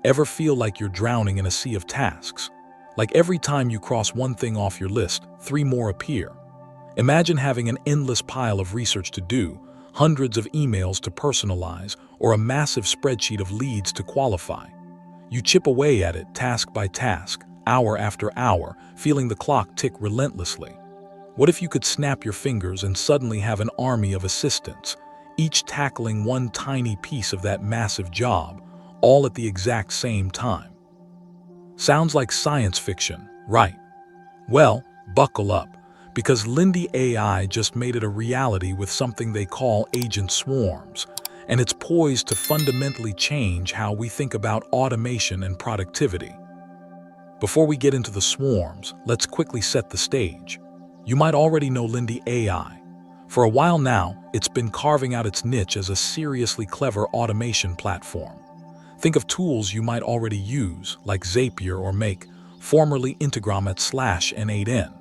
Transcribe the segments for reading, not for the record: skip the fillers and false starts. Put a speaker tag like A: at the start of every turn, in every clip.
A: Ever feel like you're drowning in a sea of tasks? Like every time you cross one thing off your list, three more appear. Imagine having an endless pile of research to do, hundreds of emails to personalize, or a massive spreadsheet of leads to qualify. You chip away at it task by task, hour after hour, feeling the clock tick relentlessly. What if you could snap your fingers and suddenly have an army of assistants, each tackling one tiny piece of that massive job, all at the exact same time? Sounds like science fiction, right? Well, buckle up, because Lindy AI just made it a reality with something they call agent swarms, and it's poised to fundamentally change how we think about automation and productivity. Before we get into the swarms, let's quickly set the stage. You might already know Lindy AI. For a while now, it's been carving out its niche as a seriously clever automation platform. Think of tools you might already use, like Zapier or Make, formerly Integromat/N8N.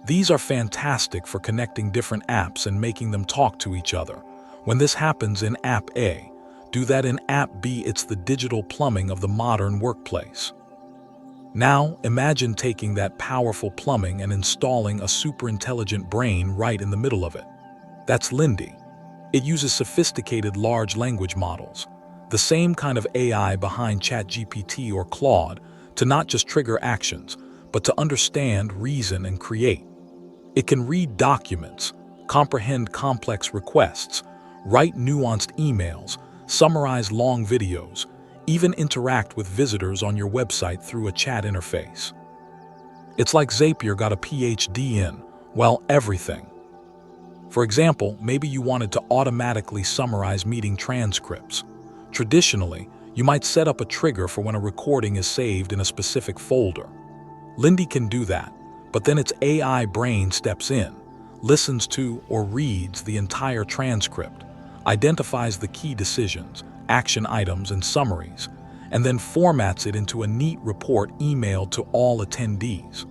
A: These are fantastic for connecting different apps and making them talk to each other. When this happens in App A, do that in App B. It's the digital plumbing of the modern workplace. Now, imagine taking that powerful plumbing and installing a super intelligent brain right in the middle of it. That's Lindy. It uses sophisticated large language models, the same kind of AI behind ChatGPT or Claude, to not just trigger actions, but to understand, reason, and create. It can read documents, comprehend complex requests, write nuanced emails, summarize long videos, even interact with visitors on your website through a chat interface. It's like Zapier got a PhD in, well, everything. For example, maybe you wanted to automatically summarize meeting transcripts. Traditionally, you might set up a trigger for when a recording is saved in a specific folder. Lindy can do that, but then its AI brain steps in, listens to or reads the entire transcript, identifies the key decisions, action items, and summaries, and then formats it into a neat report emailed to all attendees.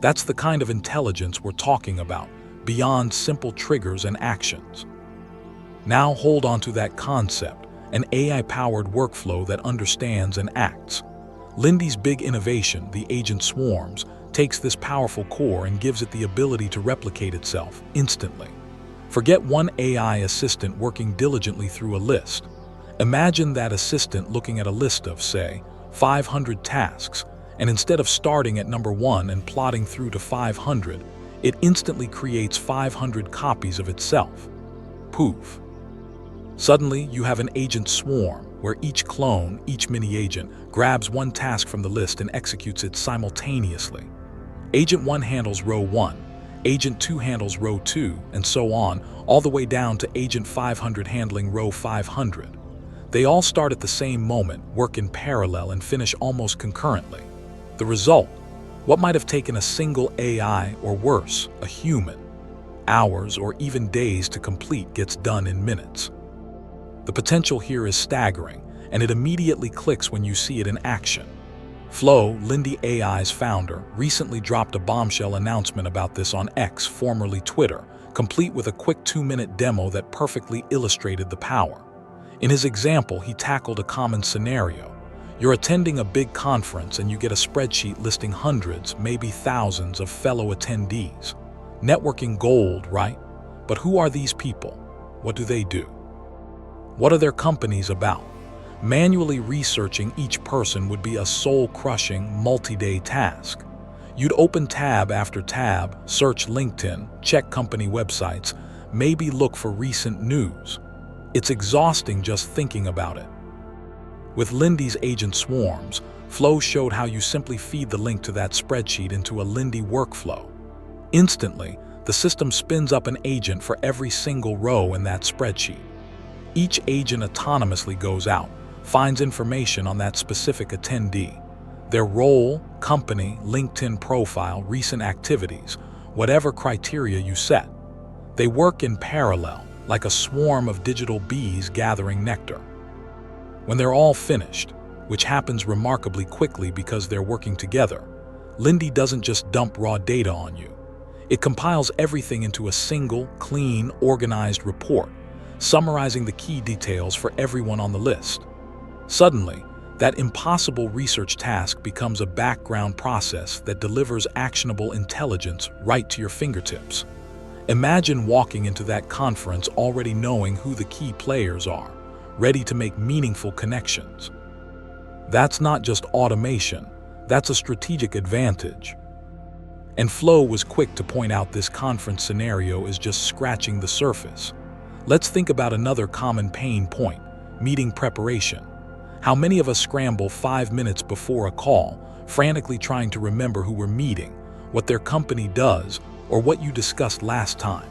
A: That's the kind of intelligence we're talking about, beyond simple triggers and actions. Now hold on to that concept, an AI-powered workflow that understands and acts. Lindy's big innovation, the agent swarms, takes this powerful core and gives it the ability to replicate itself instantly. Forget one AI assistant working diligently through a list. Imagine that assistant looking at a list of, say, 500 tasks, and instead of starting at number 1 and plotting through to 500, it instantly creates 500 copies of itself. Poof. Suddenly, you have an agent swarm, where each clone, each mini-agent, grabs one task from the list and executes it simultaneously. Agent 1 handles row 1, Agent 2 handles row 2, and so on, all the way down to Agent 500 handling row 500. They all start at the same moment, work in parallel, and finish almost concurrently. The result? What might have taken a single AI, or worse, a human, hours or even days to complete gets done in minutes. The potential here is staggering, and it immediately clicks when you see it in action. Flo, Lindy AI's founder, recently dropped a bombshell announcement about this on X, formerly Twitter, complete with a quick 2-minute demo that perfectly illustrated the power. In his example, he tackled a common scenario. You're attending a big conference and you get a spreadsheet listing hundreds, maybe thousands of fellow attendees. Networking gold, right? But who are these people? What do they do? What are their companies about? Manually researching each person would be a soul-crushing, multi-day task. You'd open tab after tab, search LinkedIn, check company websites, maybe look for recent news. It's exhausting just thinking about it. With Lindy's agent swarms, Flo showed how you simply feed the link to that spreadsheet into a Lindy workflow. Instantly, the system spins up an agent for every single row in that spreadsheet. Each agent autonomously goes out, finds information on that specific attendee, their role, company, LinkedIn profile, recent activities, whatever criteria you set. They work in parallel, like a swarm of digital bees gathering nectar. When they're all finished, which happens remarkably quickly because they're working together, Lindy doesn't just dump raw data on you. It compiles everything into a single, clean, organized report, summarizing the key details for everyone on the list. Suddenly, That impossible research task becomes a background process that delivers actionable intelligence right to your fingertips. Imagine walking into that conference already knowing who the key players are, ready to make meaningful connections. That's not just automation, that's a strategic advantage. And Flo was quick to point out this conference scenario is just scratching the surface. Let's think about another common pain point, meeting preparation. How many of us scramble 5 minutes before a call, frantically trying to remember who we're meeting, what their company does, or what you discussed last time?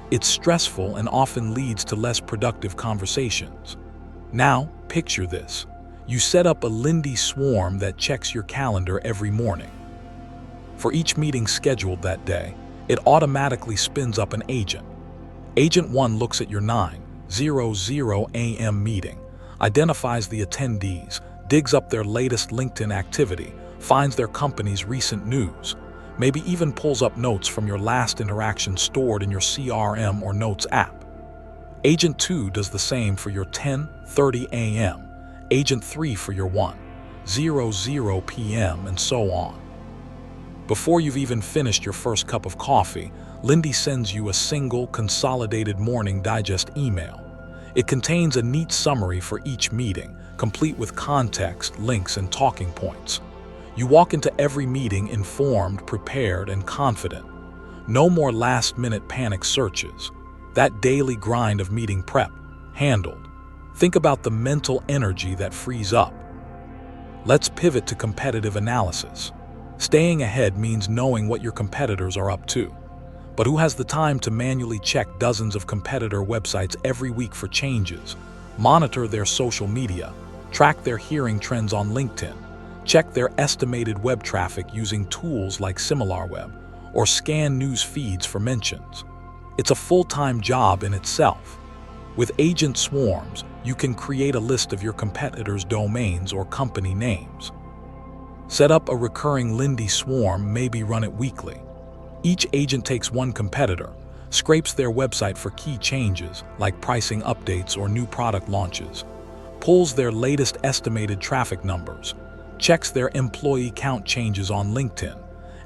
A: It's stressful and often leads to less productive conversations. Now, picture this. You set up a Lindy swarm that checks your calendar every morning. For each meeting scheduled that day, it automatically spins up an agent. Agent 1 looks at your 9:00 a.m. meeting, identifies the attendees, digs up their latest LinkedIn activity, finds their company's recent news, maybe even pulls up notes from your last interaction stored in your CRM or Notes app. Agent 2 does the same for your 10:30 a.m., Agent 3 for your 1:00 p.m., and so on. Before you've even finished your first cup of coffee, Lindy sends you a single, consolidated morning digest email. It contains a neat summary for each meeting, complete with context, links, and talking points. You walk into every meeting informed, prepared, and confident. No more last-minute panic searches. That daily grind of meeting prep, handled. Think about the mental energy that frees up. Let's pivot to competitive analysis. Staying ahead means knowing what your competitors are up to. But who has the time to manually check dozens of competitor websites every week for changes, monitor their social media, track their hearing trends on LinkedIn, check their estimated web traffic using tools like SimilarWeb, or scan news feeds for mentions? It's a full-time job in itself. With agent swarms, you can create a list of your competitors' domains or company names. Set up a recurring Lindy swarm, maybe run it weekly. Each agent takes one competitor, scrapes their website for key changes like pricing updates or new product launches, pulls their latest estimated traffic numbers, checks their employee count changes on LinkedIn,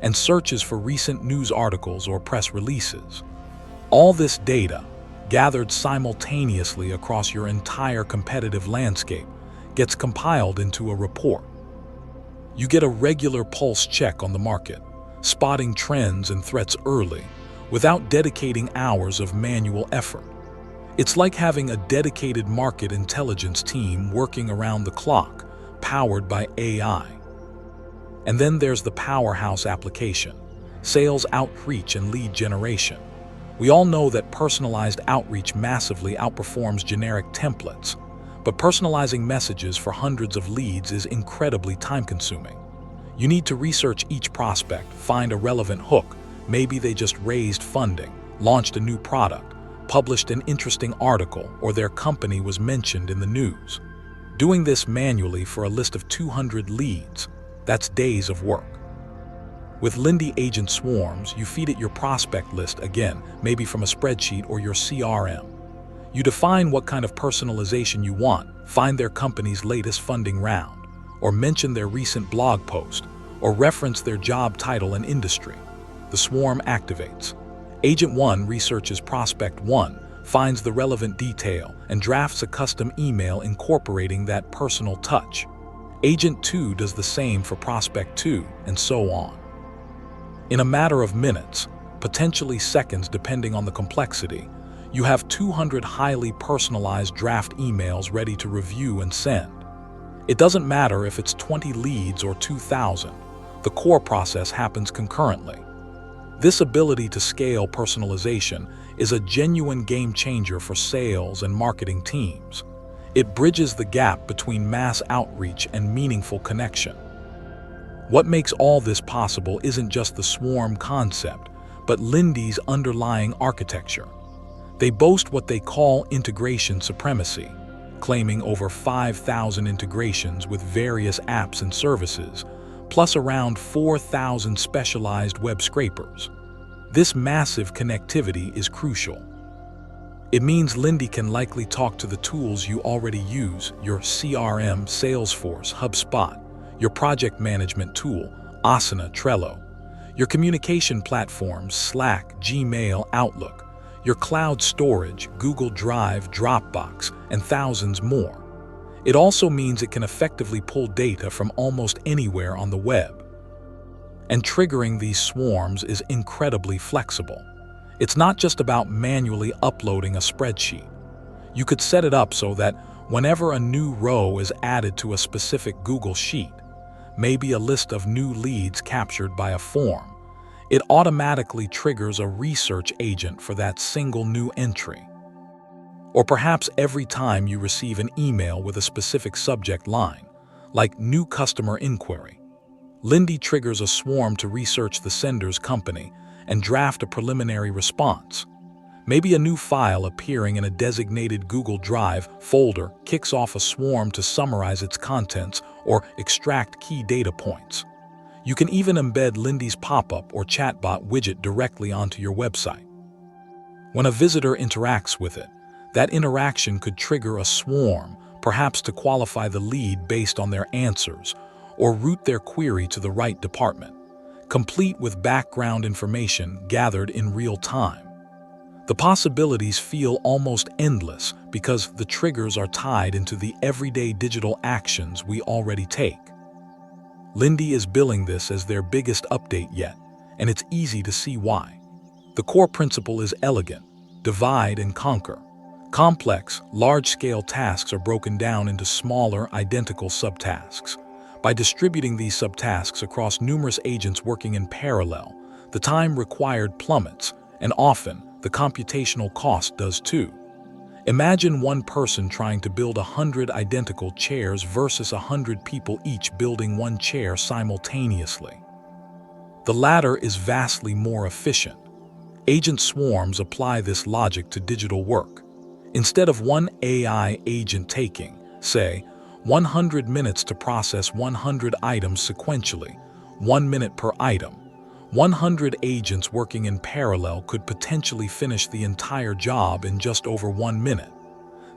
A: and searches for recent news articles or press releases. All this data, gathered simultaneously across your entire competitive landscape, gets compiled into a report. You get a regular pulse check on the market, spotting trends and threats early, without dedicating hours of manual effort. It's like having a dedicated market intelligence team working around the clock, powered by AI. And then there's the powerhouse application, sales outreach and lead generation. We all know that personalized outreach massively outperforms generic templates, but personalizing messages for hundreds of leads is incredibly time-consuming. You need to research each prospect, find a relevant hook. Maybe they just raised funding, launched a new product, published an interesting article, or their company was mentioned in the news. Doing this manually for a list of 200 leads, that's days of work. With Lindy Agent Swarms, you feed it your prospect list again, maybe from a spreadsheet or your CRM. You define what kind of personalization you want, find their company's latest funding round, or mention their recent blog post, or reference their job title and industry. The swarm activates. Agent 1 researches Prospect 1, finds the relevant detail, and drafts a custom email incorporating that personal touch. Agent 2 does the same for Prospect 2, and so on. In a matter of minutes, potentially seconds depending on the complexity, you have 200 highly personalized draft emails ready to review and send. It doesn't matter if it's 20 leads or 2,000, the core process happens concurrently. This ability to scale personalization is a genuine game changer for sales and marketing teams. It bridges the gap between mass outreach and meaningful connection. What makes all this possible isn't just the swarm concept, but Lindy's underlying architecture. They boast what they call integration supremacy, claiming over 5,000 integrations with various apps and services, plus around 4,000 specialized web scrapers. This massive connectivity is crucial. It means Lindy can likely talk to the tools you already use, your CRM, Salesforce, HubSpot, your project management tool, Asana, Trello, your communication platforms, Slack, Gmail, Outlook, your cloud storage, Google Drive, Dropbox, and thousands more. It also means it can effectively pull data from almost anywhere on the web. And triggering these swarms is incredibly flexible. It's not just about manually uploading a spreadsheet. You could set it up so that whenever a new row is added to a specific Google Sheet, maybe a list of new leads captured by a form, it automatically triggers a research agent for that single new entry. Or perhaps every time you receive an email with a specific subject line, like new customer inquiry, Lindy triggers a swarm to research the sender's company and draft a preliminary response. Maybe a new file appearing in a designated Google Drive folder kicks off a swarm to summarize its contents or extract key data points. You can even embed Lindy's pop-up or chatbot widget directly onto your website. When a visitor interacts with it, that interaction could trigger a swarm, perhaps to qualify the lead based on their answers, or route their query to the right department, complete with background information gathered in real time. The possibilities feel almost endless because the triggers are tied into the everyday digital actions we already take. Lindy is billing this as their biggest update yet, and it's easy to see why. The core principle is elegant: divide and conquer. Complex, large-scale tasks are broken down into smaller, identical subtasks. By distributing these subtasks across numerous agents working in parallel, the time required plummets, and often the computational cost does too. Imagine one person trying to build 100 identical chairs versus 100 people each building one chair simultaneously. The latter is vastly more efficient. Agent swarms apply this logic to digital work. Instead of one AI agent taking, say, 100 minutes to process 100 items sequentially, 1 minute per item, 100 agents working in parallel could potentially finish the entire job in just over 1 minute.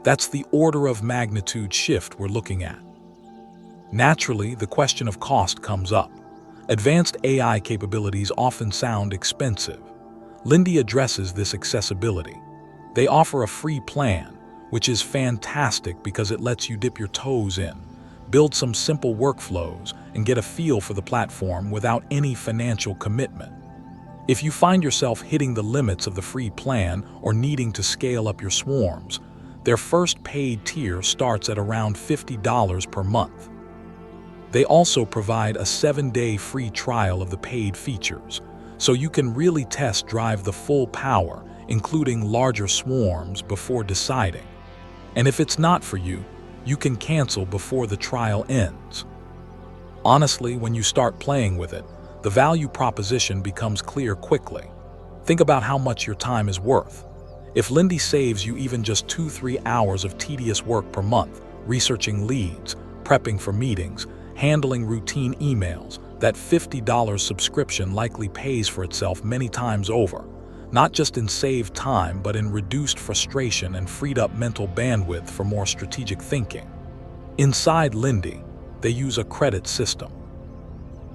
A: That's the order of magnitude shift we're looking at. Naturally, the question of cost comes up. Advanced AI capabilities often sound expensive. Lindy addresses this accessibility. They offer a free plan, which is fantastic because it lets you dip your toes in, build some simple workflows, and get a feel for the platform without any financial commitment. If you find yourself hitting the limits of the free plan or needing to scale up your swarms, their first paid tier starts at around $50 per month. They also provide a 7-day free trial of the paid features, so you can really test drive the full power, including larger swarms, before deciding. And if it's not for you, you can cancel before the trial ends. Honestly, when you start playing with it, the value proposition becomes clear quickly. Think about how much your time is worth. If Lindy saves you even just 2-3 hours of tedious work per month, researching leads, prepping for meetings, handling routine emails, that $50 subscription likely pays for itself many times over. Not just in saved time, but in reduced frustration and freed up mental bandwidth for more strategic thinking. Inside Lindy, they use a credit system.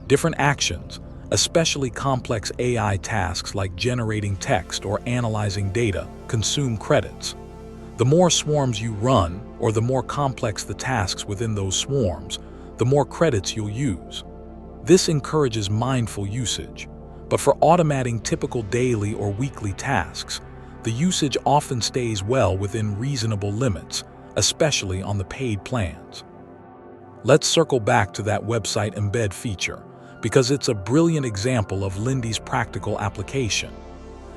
A: Different actions, especially complex AI tasks like generating text or analyzing data, consume credits. The more swarms you run, or the more complex the tasks within those swarms, the more credits you'll use. This encourages mindful usage. But for automating typical daily or weekly tasks, the usage often stays well within reasonable limits, especially on the paid plans. Let's circle back to that website embed feature, because it's a brilliant example of Lindy's practical application.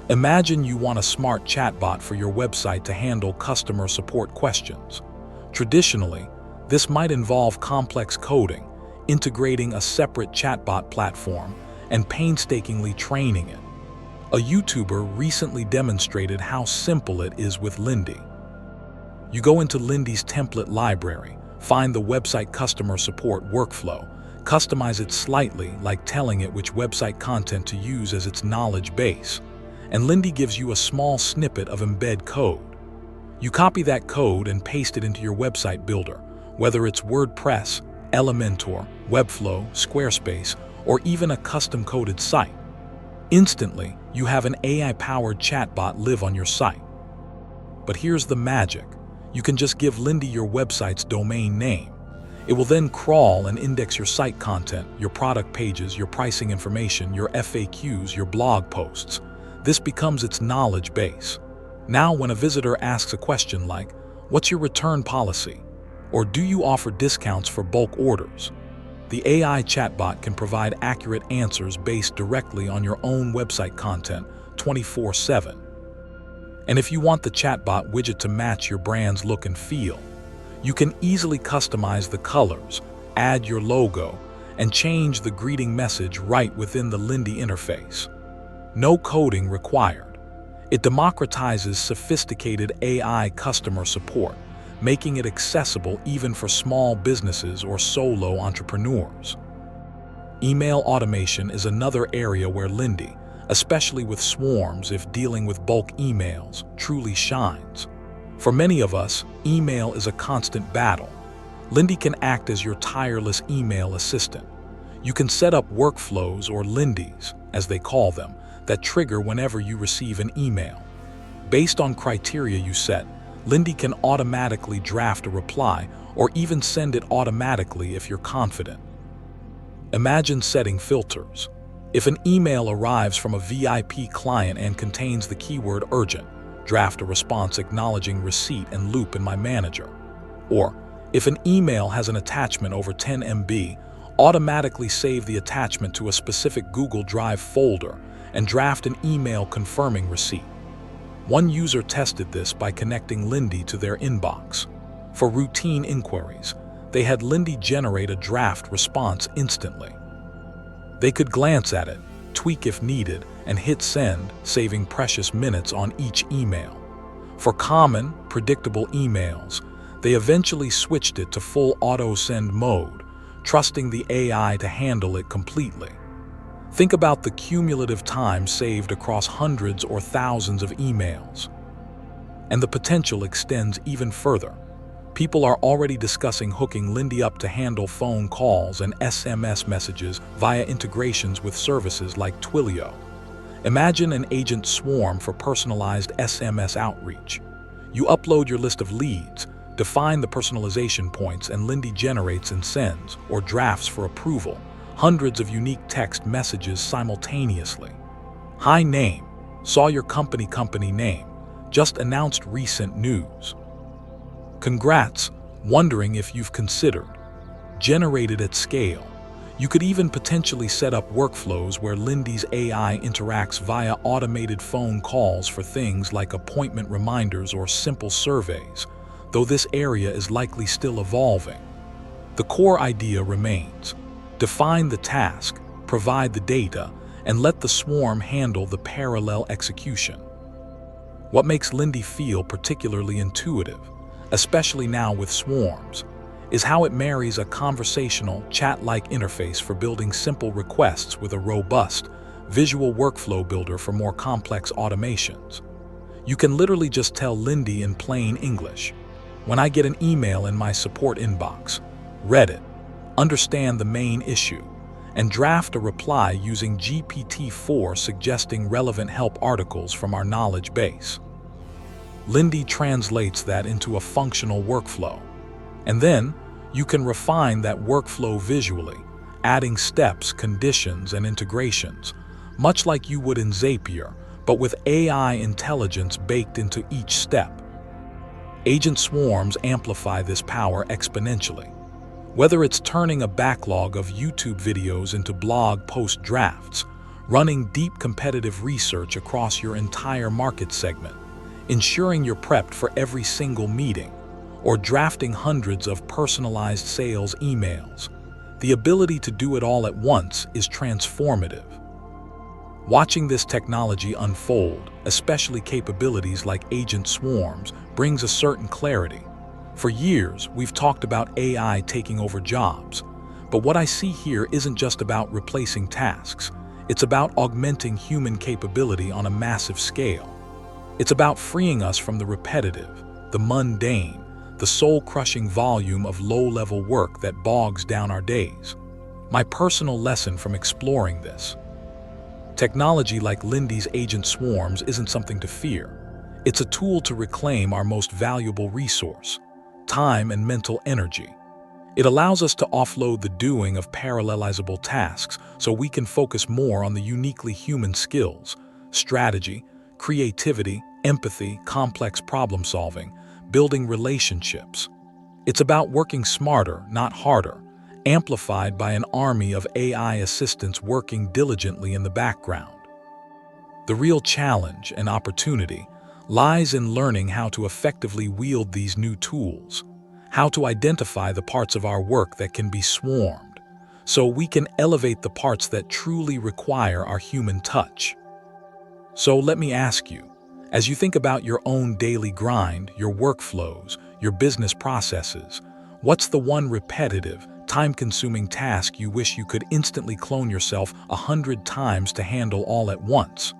A: Imagine you want a smart chatbot for your website to handle customer support questions. Traditionally, this might involve complex coding, integrating a separate chatbot platform, and painstakingly training it. A YouTuber recently demonstrated how simple it is with Lindy. You go into Lindy's template library, find the website customer support workflow, customize it slightly, like telling it which website content to use as its knowledge base, and Lindy gives you a small snippet of embed code. You copy that code and paste it into your website builder, whether it's WordPress, Elementor, Webflow, Squarespace, or even a custom-coded site. Instantly, you have an AI-powered chatbot live on your site. But here's the magic. You can just give Lindy your website's domain name. It will then crawl and index your site content, your product pages, your pricing information, your FAQs, your blog posts. This becomes its knowledge base. Now, when a visitor asks a question like, "What's your return policy?" or "Do you offer discounts for bulk orders?" the AI chatbot can provide accurate answers based directly on your own website content 24/7. And if you want the chatbot widget to match your brand's look and feel, you can easily customize the colors, add your logo, and change the greeting message right within the Lindy interface. No coding required. It democratizes sophisticated AI customer support, making it accessible even for small businesses or solo entrepreneurs. Email automation is another area where Lindy, especially with swarms if dealing with bulk emails, truly shines. For many of us, email is a constant battle. Lindy can act as your tireless email assistant. You can set up workflows, or Lindies, as they call them, that trigger whenever you receive an email. Based on criteria you set, Lindy can automatically draft a reply or even send it automatically if you're confident. Imagine setting filters. If an email arrives from a VIP client and contains the keyword urgent, draft a response acknowledging receipt and loop in my manager. Or, if an email has an attachment over 10 MB, automatically save the attachment to a specific Google Drive folder and draft an email confirming receipt. One user tested this by connecting Lindy to their inbox. For routine inquiries, they had Lindy generate a draft response instantly. They could glance at it, tweak if needed, and hit send, saving precious minutes on each email. For common, predictable emails, they eventually switched it to full auto-send mode, trusting the AI to handle it completely. Think about the cumulative time saved across hundreds or thousands of emails. And the potential extends even further. People are already discussing hooking Lindy up to handle phone calls and SMS messages via integrations with services like Twilio. Imagine an agent swarm for personalized SMS outreach. You upload your list of leads, define the personalization points, and Lindy generates and sends, or drafts for approval, hundreds of unique text messages simultaneously. Hi name, saw your company name, just announced recent news. Congrats, wondering if you've considered. Generated at scale. You could even potentially set up workflows where Lindy's AI interacts via automated phone calls for things like appointment reminders or simple surveys, though this area is likely still evolving. The core idea remains. Define the task, provide the data, and let the swarm handle the parallel execution. What makes Lindy feel particularly intuitive, especially now with swarms, is how it marries a conversational, chat-like interface for building simple requests with a robust, visual workflow builder for more complex automations. You can literally just tell Lindy in plain English, "When I get an email in my support inbox, read it, understand the main issue, and draft a reply using GPT-4 suggesting relevant help articles from our knowledge base." Lindy translates that into a functional workflow. And then, you can refine that workflow visually, adding steps, conditions, and integrations, much like you would in Zapier, but with AI intelligence baked into each step. Agent swarms amplify this power exponentially. Whether it's turning a backlog of YouTube videos into blog post drafts, running deep competitive research across your entire market segment, ensuring you're prepped for every single meeting, or drafting hundreds of personalized sales emails, the ability to do it all at once is transformative. Watching this technology unfold, especially capabilities like agent swarms, brings a certain clarity. For years, we've talked about AI taking over jobs, but what I see here isn't just about replacing tasks. It's about augmenting human capability on a massive scale. It's about freeing us from the repetitive, the mundane, the soul-crushing volume of low-level work that bogs down our days. My personal lesson from exploring this: technology like Lindy's agent swarms isn't something to fear. It's a tool to reclaim our most valuable resource, time and mental energy. It allows us to offload the doing of parallelizable tasks so we can focus more on the uniquely human skills: strategy, creativity, empathy, complex problem-solving, building relationships. It's about working smarter, not harder, amplified by an army of AI assistants working diligently in the background. The real challenge and opportunity lies in learning how to effectively wield these new tools, how to identify the parts of our work that can be swarmed, so we can elevate the parts that truly require our human touch. So let me ask you, as you think about your own daily grind, your workflows, your business processes, what's the one repetitive, time-consuming task you wish you could instantly clone yourself 100 times to handle all at once?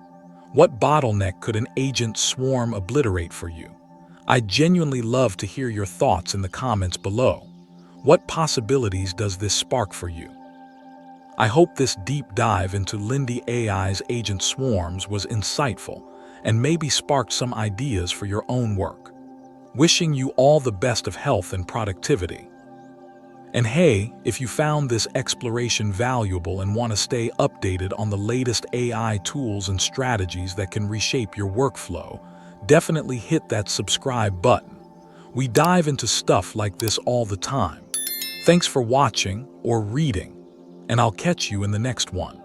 A: What bottleneck could an agent swarm obliterate for you? I'd genuinely love to hear your thoughts in the comments below. What possibilities does this spark for you? I hope this deep dive into Lindy AI's agent swarms was insightful and maybe sparked some ideas for your own work. Wishing you all the best of health and productivity. And hey, if you found this exploration valuable and want to stay updated on the latest AI tools and strategies that can reshape your workflow, definitely hit that subscribe button. We dive into stuff like this all the time. Thanks for watching or reading, and I'll catch you in the next one.